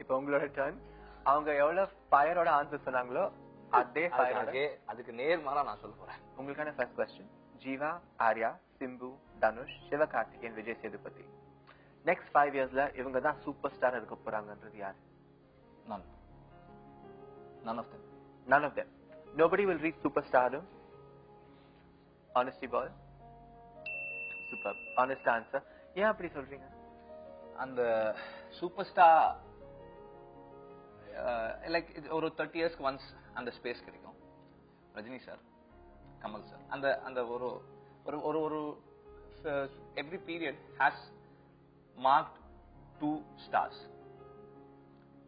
இப்போ உங்களோட டர்ன். அவங்க எவ்வளவு ஃபயரோட ஆன்சர் சொன்னாங்களோ அதே ஃபயரோட அதுக்கு நேர்மாறா நான் சொல்ல போறேன். உங்களுக்கான first question. Jeeva, Arya, Simbu, Dhanush, Sivakarthikeyan, Vijay Sethupathi. Next 5 இயர்ஸ்ல இவங்க தான் சூப்பர் ஸ்டார் இருக்க போறாங்கன்றது யார்? None of them. None of them. Nobody will reach superstardom. Honesty ball. Superb. Honest answer. ஏன் அப்படி சொல்றீங்க? அந்த சூப்பர் ஸ்டார் லைக் ஒரு 30 இயர்ஸ்க்கு ஒன்ஸ் அந்த ஸ்பேஸ் கிடைக்கும். ரஜினி சார், கமல் சார், அந்த அந்த ஒரு ஒரு ஒரு every period has marked 2 stars.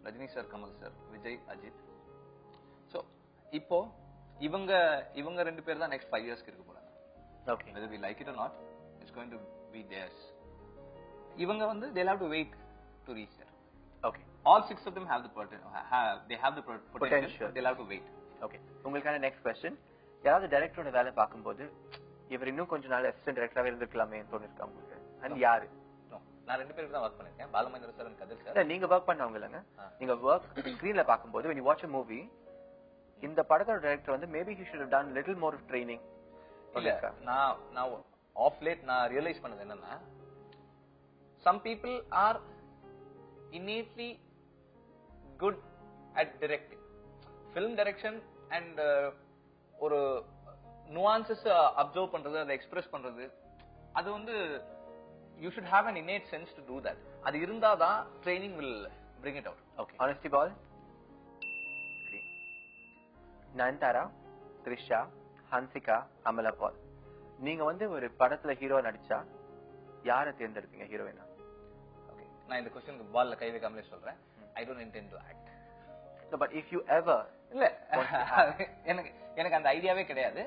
Rajini sir, Kamal sir, Vijay, Ajith. So இப்போ இவங்க ரெண்டு பேர் தான் நெக்ஸ்ட் 5 இயர்ஸ்க்கு இருக்க போறாங்க. Okay. Whether we like it or not, it's going to be theirs. இவங்க வந்து they'll have to wait to reach there. Okay. All 6 of them have the potential. They'll have to wait. Okay. உங்களுக்கான next question. யாராவது டைரக்டரோட வேலை பார்க்கும்போது இவர் இன்னும் கொஞ்ச நாள் அசிஸ்டன்ட் டைரக்டராவே இருந்திருக்கலாமே தோணிருக்கா உங்களுக்கு? அண்ட் யாரு? நான் ரெண்டு பேருக்கு தான் வர்க் பண்ணிருக்கேன். பாலமேந்திர சார், கதிர் சார். நீங்க வர்க் பண்ணவங்க இல்லங்க. நீங்க வர்க் ஸ்கிரீன்ல பாக்கும்போது when you watch a movie, இந்த படத்தோட டைரக்டர் வந்து maybe he should have done little more of training. இல்ல, நான் ஆஃப் லேட் நான் ரியலைஸ் பண்ணது என்னன்னா, some people are innately good at directing. Film direction and ஒரு nuances அப்சர்வ் பண்றது, அதை எக்ஸ்பிரஸ் பண்றது, அது வந்து you should have an innate sense to do that. அது இருந்தாதான் training will bring it out. Okay. Honesty ball. Nayanthara, Trisha, Hansika, Amala பால். நீங்க வந்து ஒரு படத்துல ஹீரோ நடிச்சா யாரை தேர்ந்தெடுப்பீங்க ஹீரோயினா? ஓகே, நான் இந்த क्वेश्चन பால்ல கை வைக்காமலே சொல்றேன். I don't intend to act. No, but if you ever இல்ல, எனக்கு அந்த ஐடியாவே கிடையாது.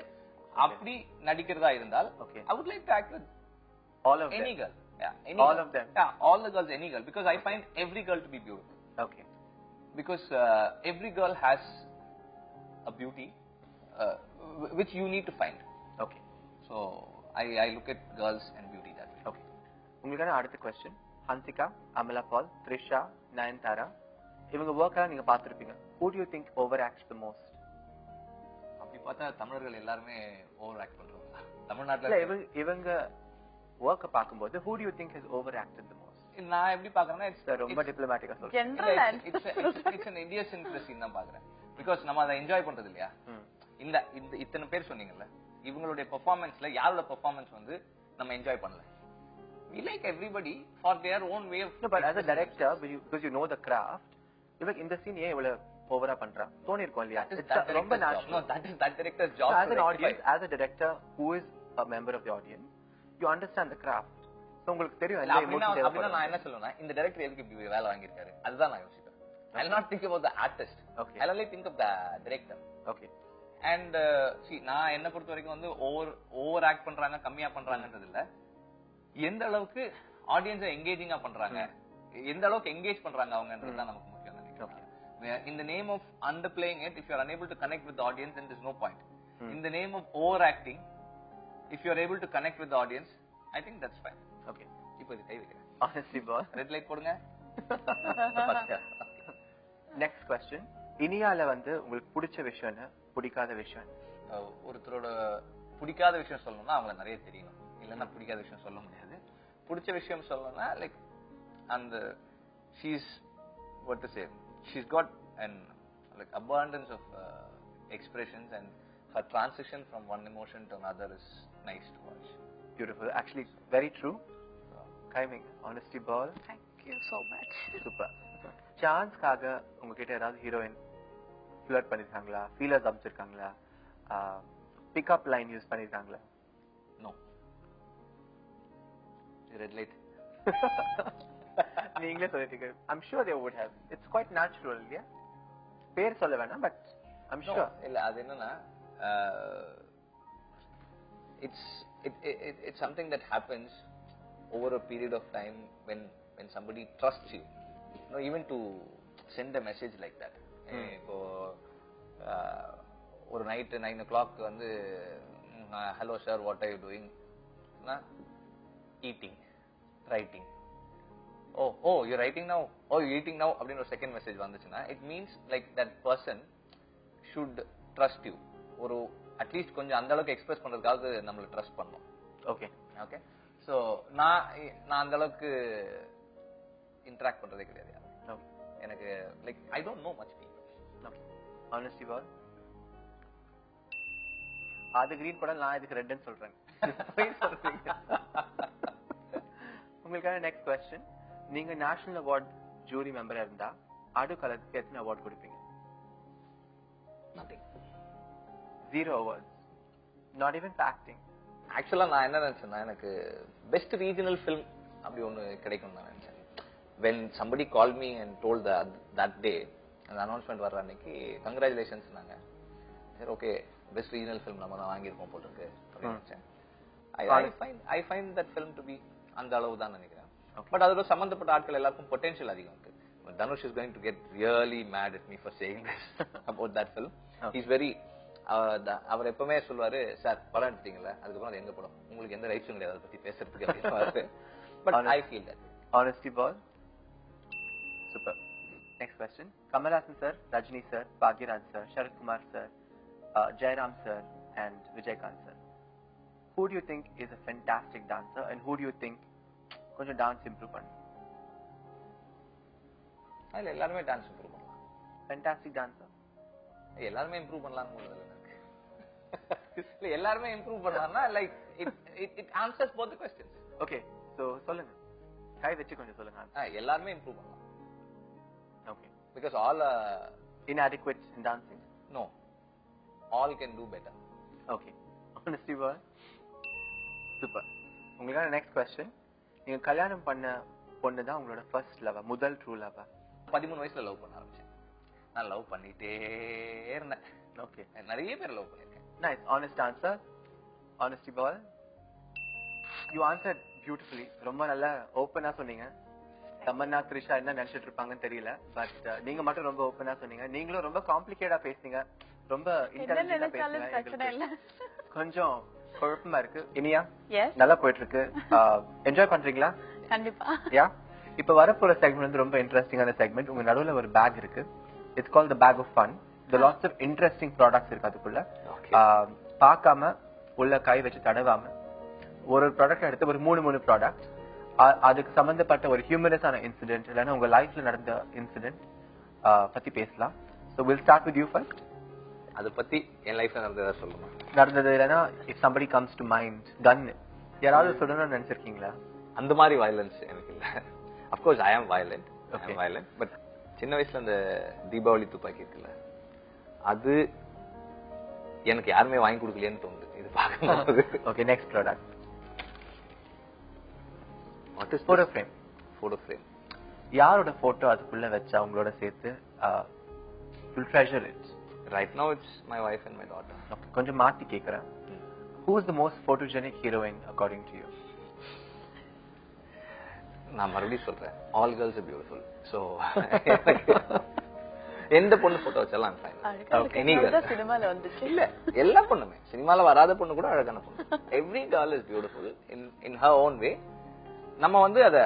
அப்படி நடிக்கிறதா இருந்தால் okay, I would like to act with all of any them. girl. Yeah, all of them. Yeah, all the girls, any girl, because I find every girl to be beautiful. Okay. Because every girl has a beauty which you need to find. Okay. So I look at girls and beauty that way. Okay. உங்களுக்கான அடுத்த question. Hansika, Amala பால், த்ரிஷா, நயன்தாரா, இவங்க வர்க்கெல்லாம் நீங்க பார்த்திருப்பீங்க. Who do you think overacts the most? அப்படி பார்த்தா தமிழர்கள் எல்லாரும் over act பண்றாங்க. தமிழ்நாட்டுல இவங்க வர்க்க பாக்கும்போது who do you think has overacted the most? நான் எப்படி பாக்குறேன்னா, ரொம்ப டிப்ளமேட்டிக்கா சொல்றேன். ஜெனரல் it's an idiosyncrasy தான் பாக்குறேன். Because நம்ம அதை என்ஜாய் பண்றது இல்லையா? இந்த இத்தனை பேர் சொன்னீங்கல்ல, இவங்களுடைய பெர்ஃபார்மன்ஸ்ல யாரோட பெர்ஃபார்மன்ஸ் வந்து நம்ம என்ஜாய் பண்ணல? We like everybody for their own way of. No, but as a director, because you know the craft, இவங்க இந்த சீன் ஏன் இவ்வளவு ஓவரா பண்றா தோணி இருக்கும் இல்லையா? ரொம்ப natural. No, that is that director's job. As an audience, as a director who is a member of the audience, you understand the craft. So உங்களுக்கு தெரியும் என்ன emotion தேவைப்படுது. அப்படினா நான் என்ன சொல்லுவேன்னா, இந்த டைரக்டர் எதுக்கு இப்படி வேலை வாங்கி இருக்காரு, அதுதான் நான் யோசிப்பேன். I'll not think about the artist. Okay. I'll only think of the director. Okay. And see, நான் என்ன பொறுத்த வரைக்கும் வந்து ஓவர் ஆக்ட் பண்றாங்க, கம்மியா பண்றாங்கன்றது இல்ல, எந்த அளவுக்கு ஆடியன்ஸை எங்கேஜிங்கா பண்றாங்க, எந்த அளவுக்கு எங்கேஜ் பண்றாங்க அவங்கன்றது தான் நமக்கு முக்கியம் நினைக்கிறேன். In the name of underplaying it, if you are unable to connect with the audience, then there's no point. In the name of overacting, if you are able to connect with the audience, I think that's fine. Okay. இப்போ இது கை வைக்கிறேன். Honestly boss. Red light போடுங்க. Next question. இனியால வந்து உங்களுக்கு பிடிச்ச விஷயம் என்ன, பிடிக்காத விஷயம்? ஒருத்தரோட பிடிக்காத விஷயம் சொல்லணும்னா அவங்கள நிறைய தெரியணும், இல்லைன்னா பிடிக்காத விஷயம் சொல்ல முடியாது. பிடிச்ச விஷயம் சொல்லணும்னா லைக் அந்த she's what to say, she's got an like abundance of expressions, and her transition from one emotion to another is nice to watch. Beautiful. Actually very true. Timing. Honesty ball. Thank you so much. Super. சான்ஸ்க்காக உங்ககிட்ட ஏதாவது heroine flirt பண்ணிருக்காங்களா, feelers அனுப்பிச்சிருக்காங்களா, pickup line use பண்ணிருக்காங்களா? No. Red light. நீங்களே சொல்லிட்டீங்க. I'm sure they would have. It's quite natural, இல்லையா? பேர் சொல்ல வேணாம், but I'm sure. இல்ல, அது என்னன்னா it's something that happens over a period of time when somebody trusts you. You know, even to send a message like that. இப்போ ஒரு night 9 o'clock வந்து hello sir, what are you doing? eating, writing. you're writing now, you're eating now அப்படின்னு ஒரு second message வந்துச்சுன்னா it means like that person should trust you. ஒரு at least கொஞ்சம் அந்த அளவுக்கு எக்ஸ்பிரஸ் பண்றதுக்காக நம்மள ட்ரஸ்ட் பண்ணணும். Okay okay. சோ நான் அந்த அளவுக்கு இன்டராக்ட் பண்றதே கிடையாது. எனக்கு like I don't know much people. Honesty ball அது கிரீன் படம், நான் இதுக்கு ரெட்னு சொல்றேன். உங்களுக்கான நெக்ஸ்ட் क्वेश्चन, நீங்க நேஷனல் அவார்ட் ஜூரி மெம்பரா இருந்தா ஆடு கலருக்கு எத்தனை அவார்ட் கொடுப்பீங்க? Nothing. 0 awards. Not even for acting. ஆக்சுவலா நான் என்ன நினைச்சேன்னா எனக்கு பெஸ்ட் ரீஜனல் ஃபிலிம் அப்படி ஒன்னு கிடைக்கும் நான் நினைச்சேன். when somebody called me and told that day அந்த அனௌன்ஸ்மெண்ட் வர்ற அன்னைக்கு கங்க்ராச்சுலேஷன்ஸ் நாங்க சரி ஓகே பெஸ்ட் ரீஜனல் ஃபிலிம் நம்ம தான் வாங்கியிருக்கோம் போட்டுருக்கு அப்படின்னு நினைச்சேன். I find that film to be அந்த அளவு தான் நினைக்கிறேன். பட் அதோட சம்பந்தப்பட்ட ஆட்கள் எல்லாருக்கும் பொட்டன்ஷியல் அதிகம் இருக்கு. Dhanush is going to get really mad at me for saying this about that film. He's very அவர் எப்பவுமே சொல்லுவாரு, சார் படம் எடுத்தீங்கல்ல அதுக்கப்புறம் அது எங்க படம், உங்களுக்கு எந்த ரைட்ஸும் கிடையாது அதை பத்தி பேசுறதுக்கு அப்படின்னு. But I feel that. Honesty ball. Super. Next question. Kamalhassan sir, Rajini sir, Bhagiraj sir, Sharat Kumar sir, Jairam sir and Vijaykanth sir. Who do you think is a fantastic dancer and who do you think கொஞ்சம் dance improve பண்ணு? இல்ல எல்லாரும் dance improve பண்ணலாம். Fantastic dancer எல்லாரும் improve பண்ணலாம் போல இருக்கு. இல்ல எல்லாரும் இம்ப்ரூவ் பண்ணலாம்னா like it answers both the questions. Okay, so சொல்லுங்க, கை வச்சு கொஞ்சம் சொல்லுங்க. எல்லாரும் இம்ப்ரூவ் பண்ணலாம். Okay, because all inadequate in dancing? No, all can do better. Okay, honestly well. Super. உங்களுக்கான நெக்ஸ்ட் क्वेश्चन, நீங்க கல்யாணம் பண்ண பொண்ணு தான் உங்களோட ஃபர்ஸ்ட் லவ், முதல் ட்ரூ லவ்? 13 வயசுல லவ் பண்ண ஆரம்பிச்சேன். நான் லவ் பண்ணிட்டே இருந்தேன். ஓகே, நிறைய பேர் லவ் பண்ணிருக்கேன். Nice, honest answer. honesty ball. You answered beautifully. ரொம்ப நல்லா ஓபனா சொன்னீங்க. தமன்னா த்ரிஷா என்ன நினைச்சிட்டு இருப்பாங்கன்னு தெரியல, பட் நீங்க மட்டும் ரொம்ப ஓபனா சொன்னீங்க. நீங்களும் ரொம்ப காம்ப்ளிகேட்டா பேசுனீங்க, ரொம்ப இன்டெலிஜென்ட்டா பேசுனீங்க. கொஞ்சம் குழப்பமா இருக்கு. இனியா நல்லா போயிட்டு இருக்கு. என்ஜாய் பண்றீங்களா? கண்டிப்பா. யா, இப்ப வரப்போற செக்மெண்ட் வந்து ரொம்ப இன்ட்ரெஸ்டிங்கான செக்மெண்ட். உங்க நடுவுல ஒரு பேக் இருக்கு. It's called the bag of fun. The lots of interesting products இருக்கு அதுக்குள்ள. பார்க்காம உள்ள கை வச்சு தடவாம ஒரு ப்ராடக்ட் எடுத்து ஒரு 3 ப்ராடக்ட் அதுக்கு சம்பந்தப்பட்ட ஒரு ஹியூமரஸான இன்சிடென்ட் இல்லைன்னா உங்க லைஃப்ல நடந்த இன்சிடென்ட் பத்தி பேசலாம். So we'll start with you first. அத பத்தி என் லைஃப்ல நடந்ததா சொல்லணும். நடந்தது இல்லைன்னா if somebody comes to mind, gun யாராவது சொல்லணும்னு நினைச்சிருக்கீங்களா? அந்த மாதிரி வயலன்ஸ் எனக்கு இல்ல. of course I am violent. I am violent. but சின்ன வயசுல அந்த தீபாவளி துப்பாக்கி இருக்குல்ல, அது எனக்கு யாருமே வாங்கி கொடுக்கலையேன்னு தோணுது இது பார்க்கும்போது. Okay, next product. What is photo frame? Photo frame. யாரோட போட்டோ அதுக்குள்ள வச்சா உங்களோட சேர்த்து you'll treasure it? Right now it's my wife and my daughter. Okay, கொஞ்சம் மாத்தி கேக்குறேன். Who is the most photogenic heroine according to you? நான் மறுபடியும் சொல்றேன், all girls are beautiful. So எந்த பொண்ணு போட்டோ வச்சாலும் I'm fine. Any girl. சினிமால வந்துச்சு இல்ல, எல்லா பொண்ணுமே, சினிமால வராத பொண்ணு கூட அழகான பொண்ணு. Every girl is beautiful in her own way. நம்ம வந்து அத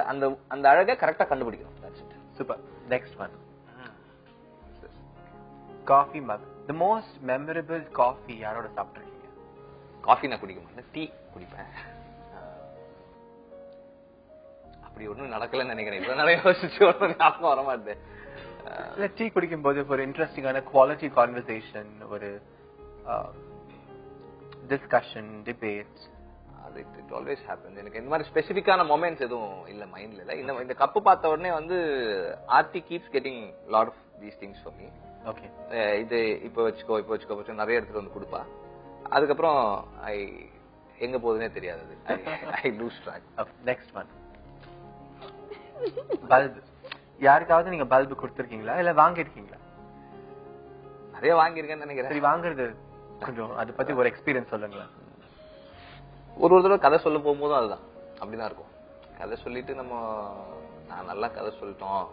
அந்த அழகை கரெக்ட்டா கண்டுபிடிக்கணும். That's it. Super. Next one. Coffee mug. The most memorable coffee யாரோட சாப்பிட்டிருக்கீங்க? காஃபி நான் குடிக்க மாட்டேன், டீ குடிப்பேன். அப்படி ஒண்ணும் நடக்கலன்னு நினைக்கிறேன். இப்ப நிறைய யோசிச்சு ஒன்றும் ஞாபகம் வர மாட்டேன். இல்ல, டீ குடிக்கும் போது ஒரு இன்ட்ரெஸ்டிங்கான குவாலிட்டி கான்வர்சேஷன், ஒரு டிஸ்கஷன், டிபேட், அது இட் ஆல்வேஸ் ஹேப்பன்ஸ். எனக்கு இந்த மாதிரி ஸ்பெசிபிக்கான மொமெண்ட்ஸ் எதுவும் இல்ல மைண்ட்ல. இல்ல இந்த கப்பு பார்த்த உடனே வந்து Aarthi keeps getting lot of these things for me. Okay, இது இப்ப வச்சுக்கோ நிறைய எடுத்துட்டு வந்து கொடுப்பா. அதுக்கப்புறம் எங்க போகுதுன்னே தெரியாது. I lose track. Next one. Bulb. யாருக்காவது நீங்க பல்பு கொடுத்துருக்கீங்களா இல்ல வாங்கிருக்கீங்களா? நிறைய வாங்கியிருக்கேன்னு நினைக்கிறேன். சரி, வாங்குறது கொஞ்சம் அதை பத்தி ஒரு எக்ஸ்பீரியன்ஸ் சொல்லுங்களேன். ஒரு தடவை கதை சொல்ல போகும்போதும் அதுதான் அப்படிதான் இருக்கும். கதை சொல்லிட்டு நான் நல்லா கதை சொல்லிட்டோம்,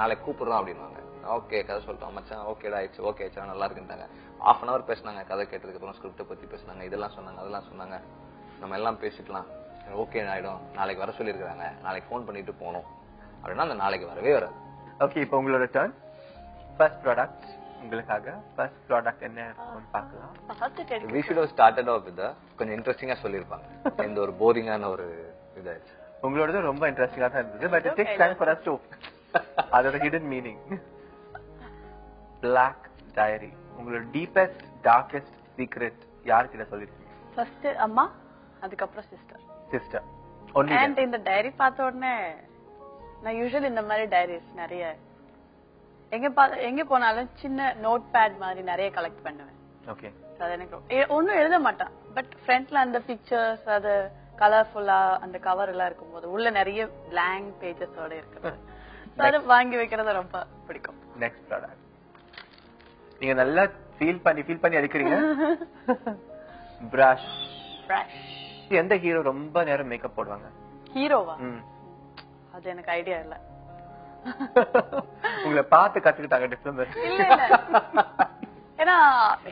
நாளைக்கு கூப்பிடுறோம் அப்படின்னாங்க. ஓகே, கதை சொல்லிட்டோம் மச்சான், ஓகேடா ஆயிடுச்சு, ஓகே ஆயிடுச்சா, நல்லா இருக்குன்ட்டாங்க. ½ an hour பேசினாங்க, கதை கேட்டதுக்கு அப்புறம் ஸ்கிரிப்டை பத்தி பேசினாங்க, இதெல்லாம் சொன்னாங்க, அதெல்லாம் சொன்னாங்க. நம்ம எல்லாம் பேசிக்கலாம், ஓகே ஆயிடும். நாளைக்கு வர சொல்லியிருக்காங்க, நாளைக்கு ஃபோன் பண்ணிட்டு போகணும். அப்படின்னா அந்த நாளைக்கு வரவே வராது. ஓகே, இப்போ உங்களோட டர்ன். ஃபர்ஸ்ட் ப்ராடக்ட் உங்களுக்காக. ஃபர்ஸ்ட் ப்ராடக்ட் என்ன பார்க்கலாம். We should have started off with கொஞ்சம் இன்ட்ரெஸ்டிங்கா சொல்லிருப்பாங்க. இந்த ஒரு போரிங்கான ஒரு இதாச்சு. உங்களோடது ரொம்ப இன்ட்ரெஸ்டிங்கா தான் இருந்தது. But it takes time for us to அதோட ஹிடன் மீனிங். Black Diary. உங்களோட டீப்பஸ்ட் டார்க்கஸ்ட் சீக்ரெட் யார்கிட்ட சொல்லிருக்கீங்க? ஃபர்ஸ்ட் அம்மா, அதுக்கப்புறம் சிஸ்டர். ஒன்லி அண்ட் இந்த டைரி பார்த்த உடனே நான் யூசுவலி இந்த மாதிரி டைரிஸ் நிறைய எங்க போனாலும் சின்ன நோட் பேட் மாதிரி நிறைய கலெக்ட் பண்ணுவேன். ஓகே. அது எனக்கு ஒன்னும் எழுத மாட்டேன். பட் ஃப்ரண்ட்ல அந்த பிக்சர்ஸ் அது கலர்ஃபுல்லா அந்த கவர் எல்லாம் இருக்கும்போது உள்ள நிறைய பிளாங்க் பேஜஸோட இருக்குது. அது வாங்கி வைக்கிறது ரொம்ப பிடிக்கும். Next product. நீங்க நல்லா ஃபீல் பண்ணி அடிக்கிறீங்க. பிரஷ். எந்த ஹீரோ ரொம்ப நேரம் மேக்கப் போடுவாங்க? ஹீரோவா? அது எனக்கு ஐடியா இல்ல. உங்களை பார்த்து கத்துக்கிட்டாங்க டிப்ளமர். ஏன்னா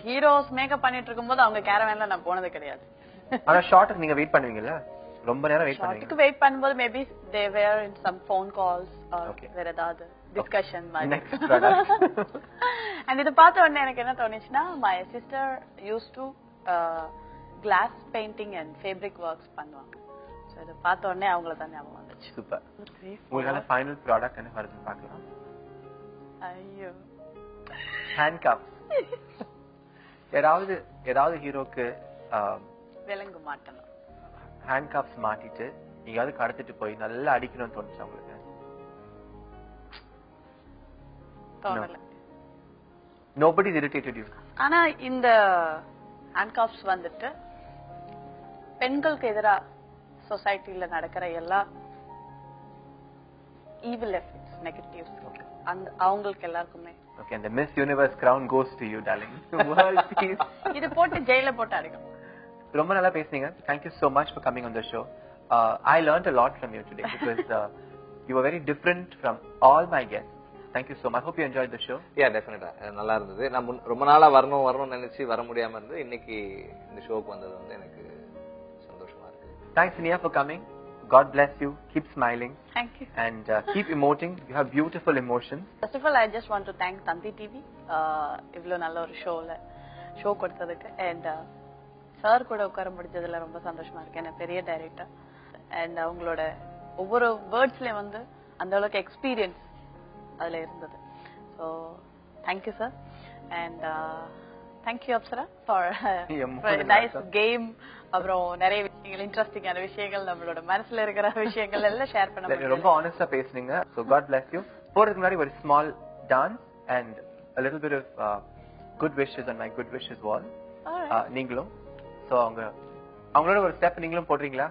ஹீரோஸ் மேக்கப் பண்ணிட்டு இருக்கும்போது அவங்க கேரவேன்ல நான் போனது கிடையாது. ஆனா ஷார்ட்க்கு நீங்க வெயிட் பண்ணுவீங்கல்ல? ரொம்ப நேரம் வெயிட் பண்ணுவீங்க. ஷார்ட்க்கு வெயிட் பண்ணும்போது maybe they were in some phone calls or வேற ஏதாவது டிஸ்கஷன் மாதிரி. Next product. and இத பார்த்த உடனே எனக்கு என்ன தோணுச்சுன்னா my sister used to glass painting and fabric works பண்ணுவாங்க. சோ இத பார்த்த உடனே அவங்கள தான் ஞாபகம் வந்துச்சு. சூப்பர். உங்களோட ஃபைனல் ப்ராடக்ட் என்ன வருதுன்னு பார்க்கலாம். ஐயோ. ஹேண்ட்கப்ஸ். ஏதாவது ஹீரோக்கு விலங்கு மாட்டணும். ஹேண்ட்கப்ஸ் மாட்டிட்டு எங்கயாவது கடத்திட்டு போய் நல்லா அடிக்கணும்னு தோணுச்சு உங்களுக்கு? தோணல. Nobody irritated you. ஆனா இந்த ஹேண்ட்கப்ஸ் வந்துட்டு பெண்களுக்கு எதிரா சொசைட்டில நடக்கிற எல்லா ஈவில் எஃபெக்ட்ஸ் நெகட்டிவ்ஸ் அந்த அவங்களுக்கு எல்லாருக்குமே. Okay, and the Miss Universe crown goes to you, darling. World peace. இது போட்டு ஜெயில போட்டு அடிக்கும். ரொம்ப நல்லா பேசுனீங்க. Thank you so much for coming on the show. I learned a lot from you today because you were very different from all my guests. Thank you so much. Hope you enjoyed the show. Yeah, definitely. நல்லா இருந்தது. நான் ரொம்ப நாளா வரணும்னு நினைச்சு வர முடியாம இருந்தது. இன்னைக்கு இந்த ஷோக்கு வந்தது வந்து எனக்கு சந்தோஷமா இருக்கு. Thanks, Nia, for coming. God bless you. Keep smiling. Thank you. And keep emoting. You have beautiful emotions. First of all, I just want to thank Tanti TV. இவ்ளோ நல்ல ஒரு ஷோ கொடுத்ததுக்கு. And சார் கூட உட்கார முடிஞ்சதுல ரொம்ப சந்தோஷமா இருக்கு. என்ன பெரிய டைரக்டர். And அவங்களோட ஒவ்வொரு வேர்ட்ஸ்லயும் வந்து அந்த அளவுக்கு எக்ஸ்பீரியன்ஸ் அதுல இருந்தது. So thank you sir. And thank you Apsara for a nice game. அப்புறம் நிறைய விஷயங்கள் இன்ட்ரெஸ்டிங்கான விஷயங்கள் நம்மளோட மனசுல இருக்கிற விஷயங்கள் எல்லாம் ஷேர் பண்ண முடியும். ரொம்ப ஆனஸ்டா பேசுனீங்க. So God bless you. போறதுக்கு முன்னாடி ஒரு small dance and a little bit of good wishes on my good wishes wall. நீங்களும். So அவங்களோட ஒரு ஸ்டெப் நீங்களும் போடுறீங்களா?